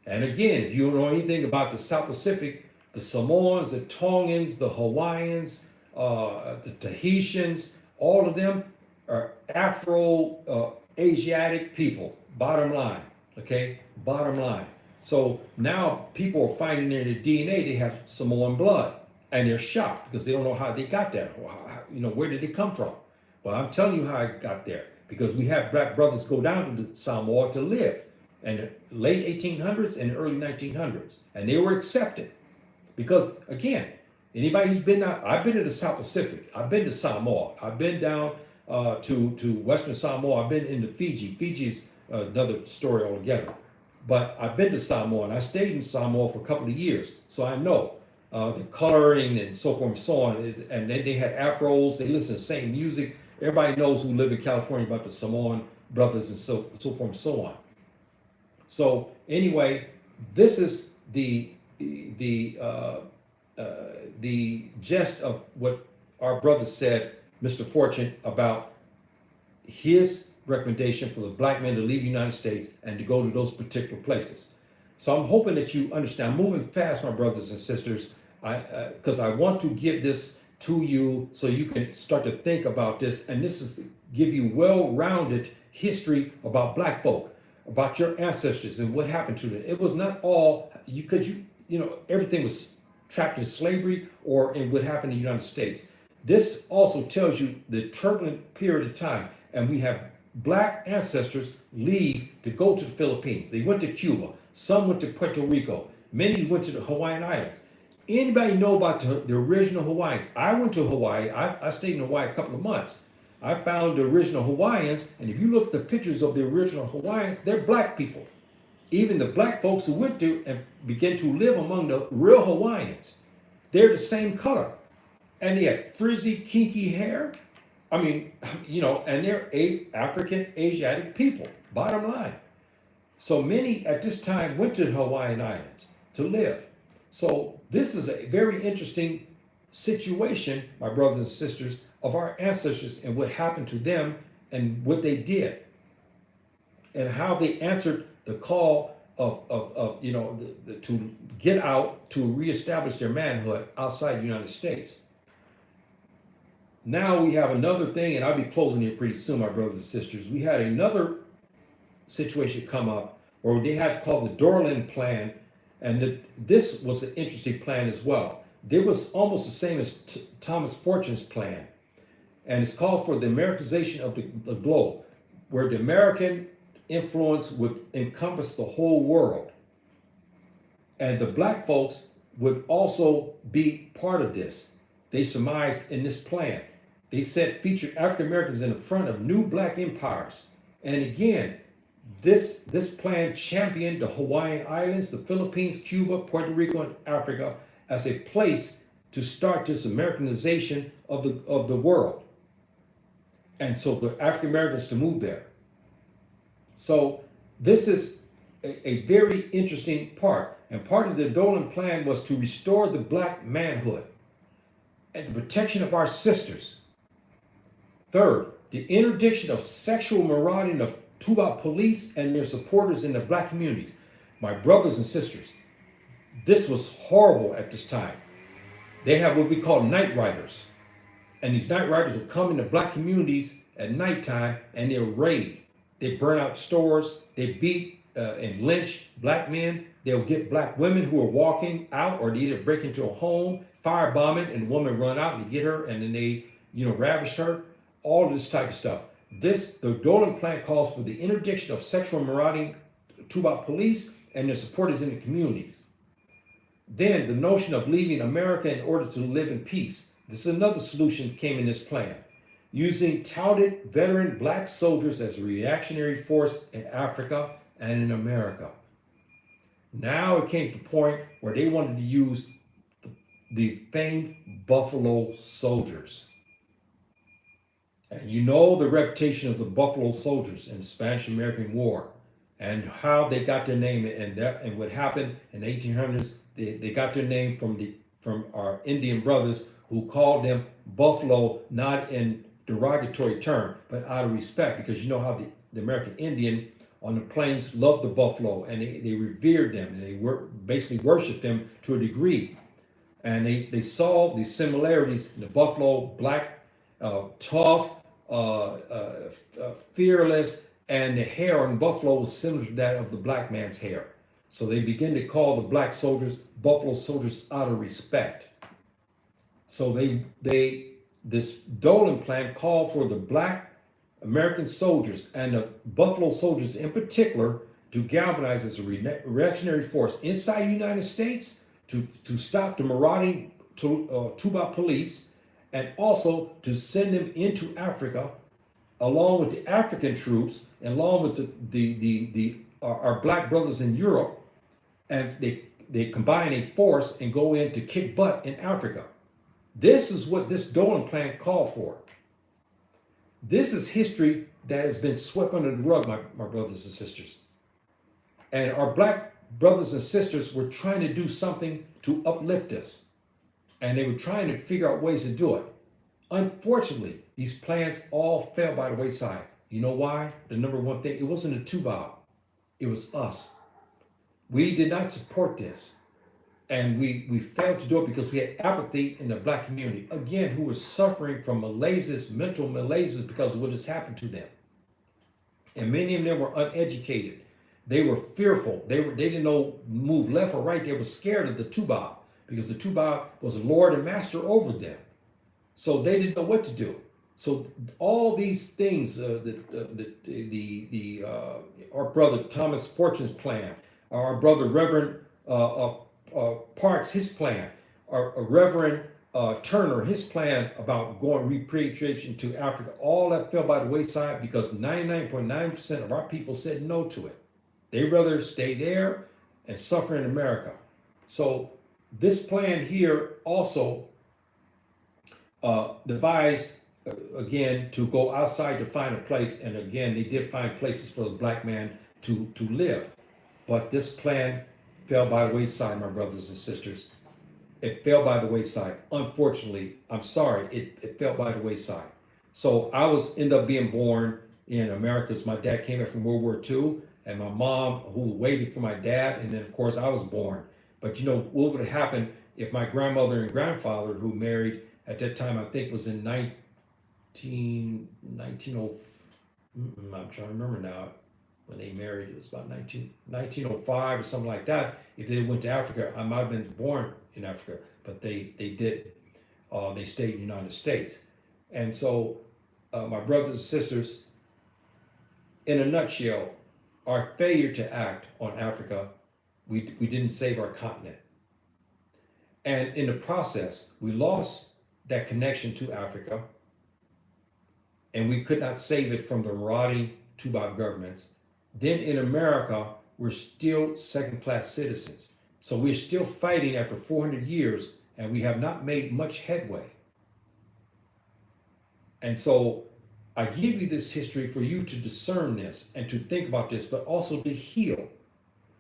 And again, if you don't know anything about the South Pacific, the Samoans, the Tongans, the Hawaiians, the Tahitians, all of them are Afro-Asiatic people, bottom line, okay? Bottom line. So now people are finding in their DNA they have Samoan blood, and they're shocked because they don't know how they got that. Where did it come from? Well, I'm telling you how I got there, because we have Black brothers go down to Samoa to live in the late 1800s and early 1900s, and they were accepted because, again, anybody who's been out, I've been to the South Pacific, I've been to Samoa, I've been down to Western Samoa, I've been into Fiji. Fiji's another story altogether. But I've been to Samoa, and I stayed in Samoa for a couple of years, so I know the coloring and so forth and so on. And then they had afros, they listen to the same music. Everybody knows who live in California about the Samoan brothers and so forth and so on. So anyway, this is the gist of what our brother said, Mr. Fortune, about his recommendation for the Black men to leave the United States and to go to those particular places. So I'm hoping that you understand. I'm moving fast, my brothers and sisters, because I want to give this to you so you can start to think about this. And this is give you well-rounded history about black folk, about your ancestors and what happened to them. It was not all everything was trapped in slavery or in what happened in the United States. This also tells you the turbulent period of time, and we have black ancestors leave to go to the Philippines. They went to Cuba. Some went to Puerto Rico. Many went to the Hawaiian Islands. Anybody know about the original Hawaiians? I went to Hawaii. I stayed in Hawaii a couple of months. I found the original Hawaiians, and if you look at the pictures of the original Hawaiians, they're black people. Even the black folks who went to and began to live among the real Hawaiians, they're the same color. And they have frizzy, kinky hair. I mean, and they're African, Asiatic people, bottom line. So many at this time went to the Hawaiian Islands to live. So this is a very interesting situation, my brothers and sisters, of our ancestors and what happened to them and what they did and how they answered the call to get out to reestablish their manhood outside the United States. Now we have another thing, and I'll be closing it pretty soon, my brothers and sisters. We had another situation come up where they had called the Doraleon Plan, and this was an interesting plan as well. It was almost the same as Thomas Fortune's plan, and it's called for the Americanization of the globe, where the American influence would encompass the whole world, and the black folks would also be part of this. They surmised in this plan. They said featured African Americans in the front of new black empires. And again, this plan championed the Hawaiian Islands, the Philippines, Cuba, Puerto Rico, and Africa as a place to start this Americanization of the world. And so the African Americans to move there. So this is a very interesting part. And part of the Doraleon Plan was to restore the black manhood and the protection of our sisters. Third, the interdiction of sexual marauding of Tuba police and their supporters in the black communities. My brothers and sisters, this was horrible at this time. They have what we call night riders. And these night riders would come into black communities at nighttime and they'll raid. They burn out stores, they beat and lynch black men. They'll get black women who are walking out, or they either break into a home, firebomb it, and the woman run out and they get her, and then they, ravish her. All of this type of stuff. The Doraleon Plan calls for the interdiction of sexual marauding Tuba police and their supporters in the communities. Then the notion of leaving America in order to live in peace. This is another solution came in this plan. Using touted veteran black soldiers as a reactionary force in Africa and in America. Now it came to the point where they wanted to use the famed Buffalo Soldiers. And you know the reputation of the Buffalo Soldiers in the Spanish-American War and how they got their name, and what happened in the 1800s. They got their name from our Indian brothers who called them Buffalo, not in derogatory term, but out of respect, because you know how the American Indian on the plains loved the buffalo, and they revered them, and they basically worshiped them to a degree. And they saw these similarities in the buffalo, black, tough, fearless, and the hair on buffalo was similar to that of the black man's hair. So they begin to call the black soldiers Buffalo Soldiers out of respect. So this Doraleon Plan called for the black American soldiers and the Buffalo Soldiers in particular to galvanize as a reactionary force inside the United States to stop the marauding Tuba police, and also to send them into Africa along with the African troops, along with our black brothers in Europe, and they combine a force and go in to kick butt in Africa. This is what this Doraleon Plan called for. This is history that has been swept under the rug, my brothers and sisters. And our black brothers and sisters were trying to do something to uplift us. And they were trying to figure out ways to do it. Unfortunately, these plans all fell by the wayside. You know why? The number one thing, it wasn't the Tuba, it was us. We did not support this. And we failed to do it because we had apathy in the black community, again, who was suffering from malaises, mental malaises because of what has happened to them. And many of them were uneducated. They were fearful. They didn't know move left or right. They were scared of the Tubab because the Tubab was Lord and Master over them. So they didn't know what to do. So all these things, our brother Thomas Fortune's plan, our brother Reverend Parks, his plan, our Reverend Turner, his plan about going repatriation to Africa, all that fell by the wayside because 99.9% of our people said no to it. They'd rather stay there and suffer in America. So this plan here also devised again to go outside to find a place, and again they did find places for the black man to live, but this plan fell by the wayside, my brothers and sisters. It fell by the wayside. Unfortunately, I'm sorry, it fell by the wayside. So I ended up being born in America. My dad came back from World War II, and my mom, who waited for my dad, and then of course I was born. But you know what would have happened if my grandmother and grandfather, who married at that time, I think was in 1900, I'm trying to remember now, when they married, it was about 1905 or something like that. If they went to Africa, I might have been born in Africa, but they did. They stayed in the United States. And so, my brothers and sisters, in a nutshell, our failure to act on Africa, we didn't save our continent. And in the process, we lost that connection to Africa, and we could not save it from the marauding Tubab governments. Then in America, we're still second-class citizens. So we're still fighting after 400 years, and we have not made much headway. And so I give you this history for you to discern this and to think about this, but also to heal.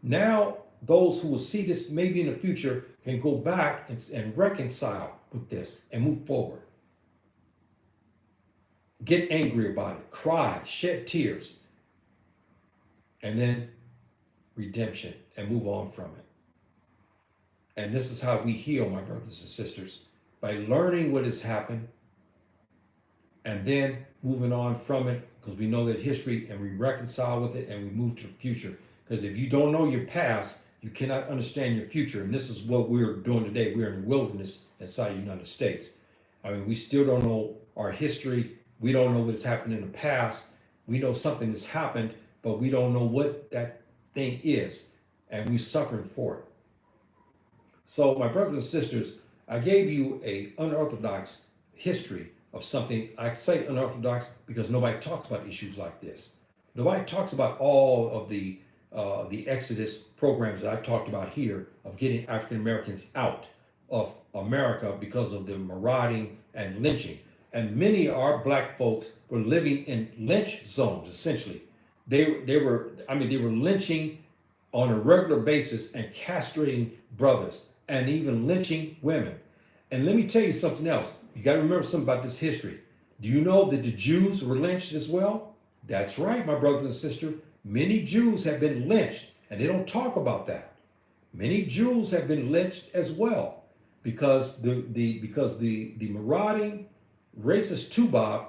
Now, those who will see this maybe in the future can go back and reconcile with this and move forward. Get angry about it, cry, shed tears, and then redemption and move on from it. And this is how we heal, my brothers and sisters, by learning what has happened and then moving on from it, because we know that history, and we reconcile with it and we move to the future. Because if you don't know your past, you cannot understand your future. And this is what we're doing today. We're in the wilderness inside the United States. I mean, we still don't know our history. We don't know what has happened in the past. We know something has happened, but we don't know what that thing is. And we're suffering for it. So, my brothers and sisters, I gave you an unorthodox history of something. I say unorthodox because nobody talks about issues like this. Nobody talks about all of the Exodus programs that I talked about here of getting African Americans out of America because of the marauding and lynching. And many of our black folks were living in lynch zones, essentially. They were lynching on a regular basis and castrating brothers and even lynching women. And let me tell you something else. You got to remember something about this history. Do you know that the Jews were lynched as well? That's right, my brothers and sisters. Many Jews have been lynched, and they don't talk about that. Many Jews have been lynched as well because the marauding racist Tubab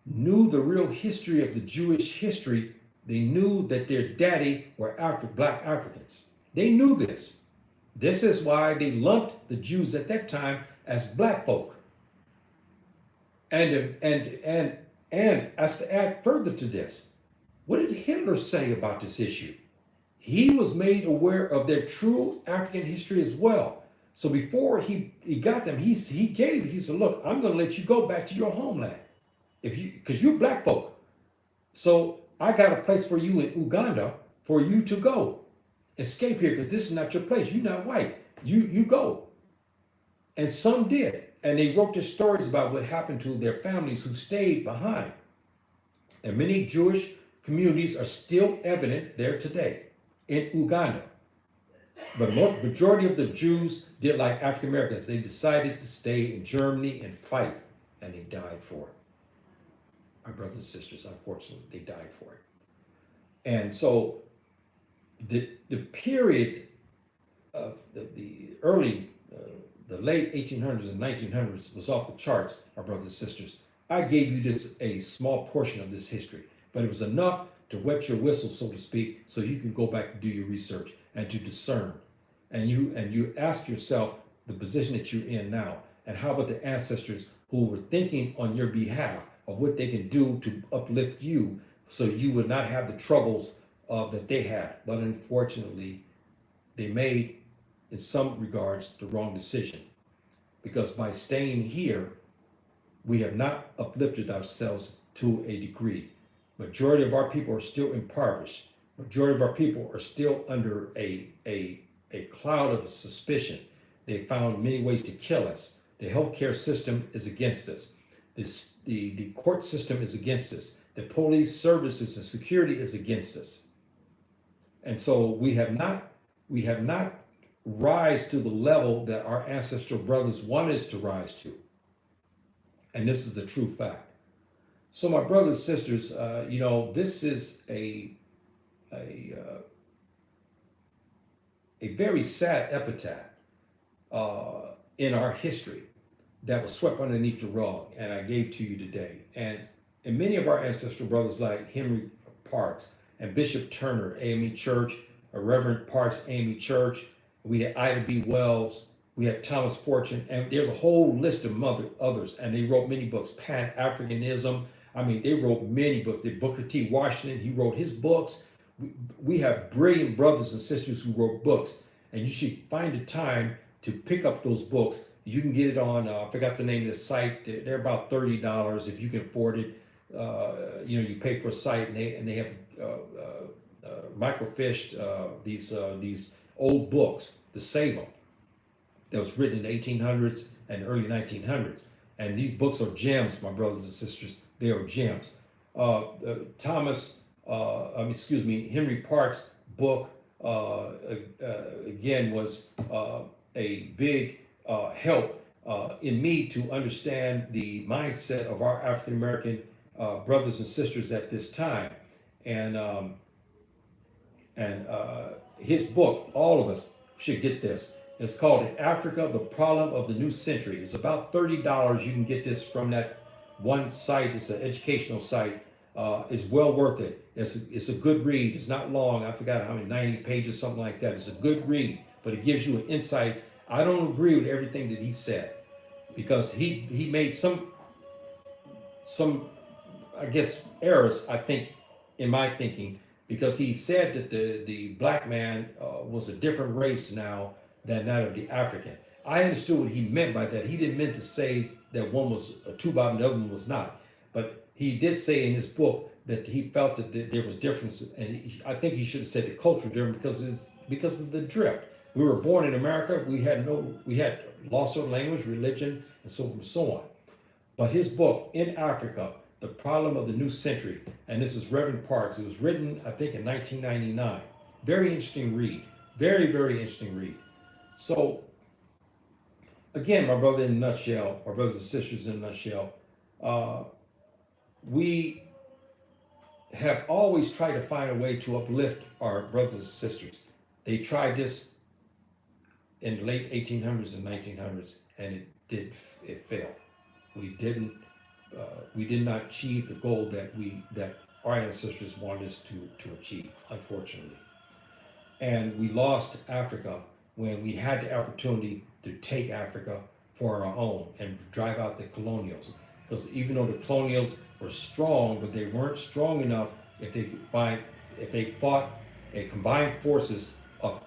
knew the real history of the Jewish history. They knew that their daddy were black Africans. They knew this. This is why they lumped the Jews at that time as black folk. And as to add further to this, what did Hitler say about this issue? He was made aware of their true African history as well. So before he got them, he said, look, I'm going to let you go back to your homeland, because you're black folk. So I got a place for you in Uganda for you to go. Escape here, because this is not your place. You're not white. You go. And some did. And they wrote their stories about what happened to their families who stayed behind. And many Jewish communities are still evident there today in Uganda. But majority of the Jews did like African Americans. They decided to stay in Germany and fight, and they died for it. My brothers and sisters, unfortunately, they died for it. And so The period of the late 1800s and 1900s was off the charts, my brothers and sisters. I gave you just a small portion of this history, but it was enough to wet your whistle, so to speak, so you can go back and do your research and to discern. And you ask yourself the position that you're in now, and how about the ancestors who were thinking on your behalf of what they can do to uplift you, so you would not have the troubles that they had. But unfortunately, they made, in some regards, the wrong decision, because by staying here, we have not uplifted ourselves to a degree. Majority of our people are still impoverished. Majority of our people are still under a cloud of suspicion. They found many ways to kill us. The healthcare system is against us. The court system is against us. The police services and security is against us. And so we have not rise to the level that our ancestral brothers wanted us to rise to. And this is the true fact. So my brothers and sisters, this is a, uh, a very sad epitaph in our history that was swept underneath the rug, and I gave to you today. And many of our ancestral brothers, like Henry Parks and Bishop Turner, AME Church, Reverend Parks, AME Church, we had Ida B. Wells, we had Thomas Fortune, and there's a whole list of others, and they wrote many books. Pan-Africanism, I mean, they wrote many books. Booker T. Washington, he wrote his books. We have brilliant brothers and sisters who wrote books, and you should find the time to pick up those books. You can get it on, I forgot the name of the site. They're about $30 if you can afford it. You pay for a site, and they have microfished these old books to save them. That was written in the 1800s and early 1900s. And these books are gems, my brothers and sisters. They are gems. Henry Parks' book, again, was a big help in me to understand the mindset of our African American brothers and sisters at this time. And his book, all of us should get this. It's called In Africa, The Problem of the New Century. It's about $30. You can get this from that one site. It's an educational site. It's well worth it. It's a good read. It's not long. I forgot how many, 90 pages, something like that. It's a good read, but it gives you an insight. I don't agree with everything that he said, because he made some I guess errors, I think, in my thinking, because he said that the black man was a different race now than that of the African. I understood what he meant by that. He didn't mean to say that one was a two-bottom and the other one was not. But he did say in his book that he felt that there was differences, and I think he should have said the cultural difference, because of the drift. We were born in America. We had lost our language, religion, and so forth and so on. But his book, In Africa, The Problem of the New Century, and this is Reverend Parks. It was written, I think, in 1999. Very interesting read. Very, very interesting read. So, again, my brother in a nutshell, our brothers and sisters in a nutshell, we have always tried to find a way to uplift our brothers and sisters. They tried this in the late 1800s and 1900s, and it failed. We did not achieve the goal that our ancestors wanted us to achieve, unfortunately. And we lost Africa when we had the opportunity to take Africa for our own and drive out the colonials. Because even though the colonials were strong, but they weren't strong enough if they fought a combined forces of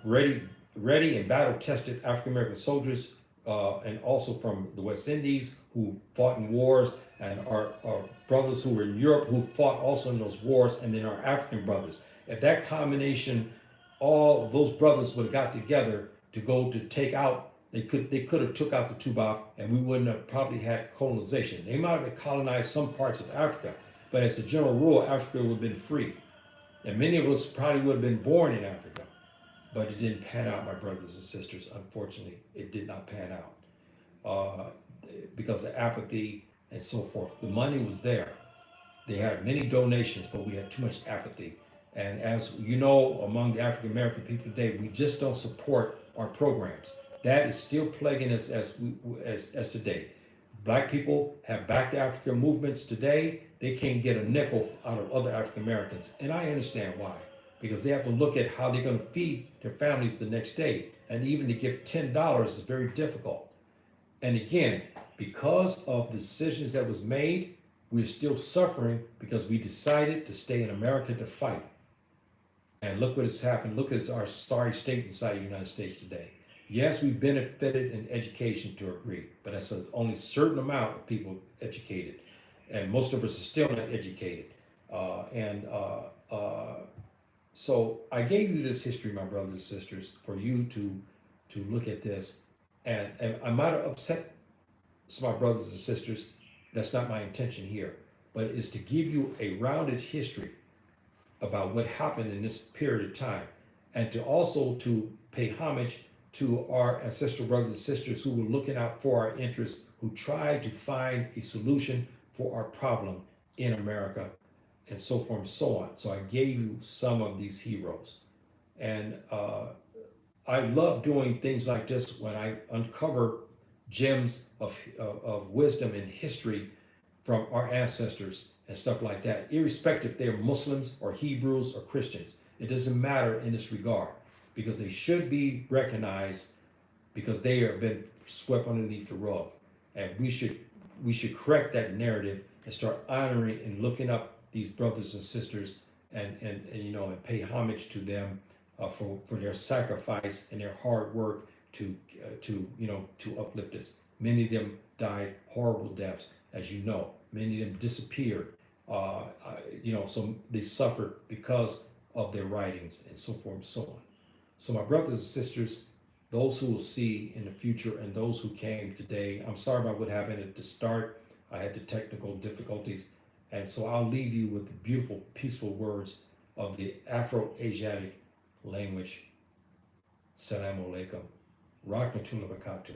ready and battle-tested African American soldiers, and also from the West Indies who fought in wars, and our brothers who were in Europe who fought also in those wars, and then our African brothers. If that combination, all of those brothers would have got together to go to take out, they could have took out the Tubab, and we wouldn't have probably had colonization. They might have colonized some parts of Africa, but as a general rule, Africa would have been free. And many of us probably would have been born in Africa. But it didn't pan out, my brothers and sisters. Unfortunately, it did not pan out because of apathy and so forth. The money was there. They had many donations, but we had too much apathy. And as you know, among the African American people today, we just don't support our programs. That is still plaguing us as today. Black people have back to Africa movements today. They can't get a nickel out of other African Americans. And I understand why. Because they have to look at how they're going to feed their families the next day. And even to give $10 is very difficult. And again, because of the decisions that was made, we're still suffering because we decided to stay in America to fight. And look what has happened. Look at our sorry state inside the United States today. Yes, we've benefited in education to a degree, but that's only a certain amount of people educated. And most of us are still not educated. And so I gave you this history, my brothers and sisters, for you to look at this. And I might have upset some of my brothers and sisters. That's not my intention here, but it's to give you a rounded history about what happened in this period of time, and to also to pay homage to our ancestral brothers and sisters who were looking out for our interests, who tried to find a solution for our problem in America, and so forth and so on. So I gave you some of these heroes. And I love doing things like this when I uncover gems of wisdom and history from our ancestors and stuff like that, irrespective if they're Muslims or Hebrews or Christians. It doesn't matter in this regard, because they should be recognized, because they have been swept underneath the rug. And we should correct that narrative and start honoring and looking up these brothers and sisters, and and pay homage to them for their sacrifice and their hard work to uplift us. Many of them died horrible deaths, as you know. Many of them disappeared. So they suffered because of their writings and so forth and so on. So my brothers and sisters, those who will see in the future and those who came today, I'm sorry about what happened at the start. I had the technical difficulties. And so I'll leave you with the beautiful, peaceful words of the Afro-Asiatic language. Salam alaikum. Rahmatullah barakatuh.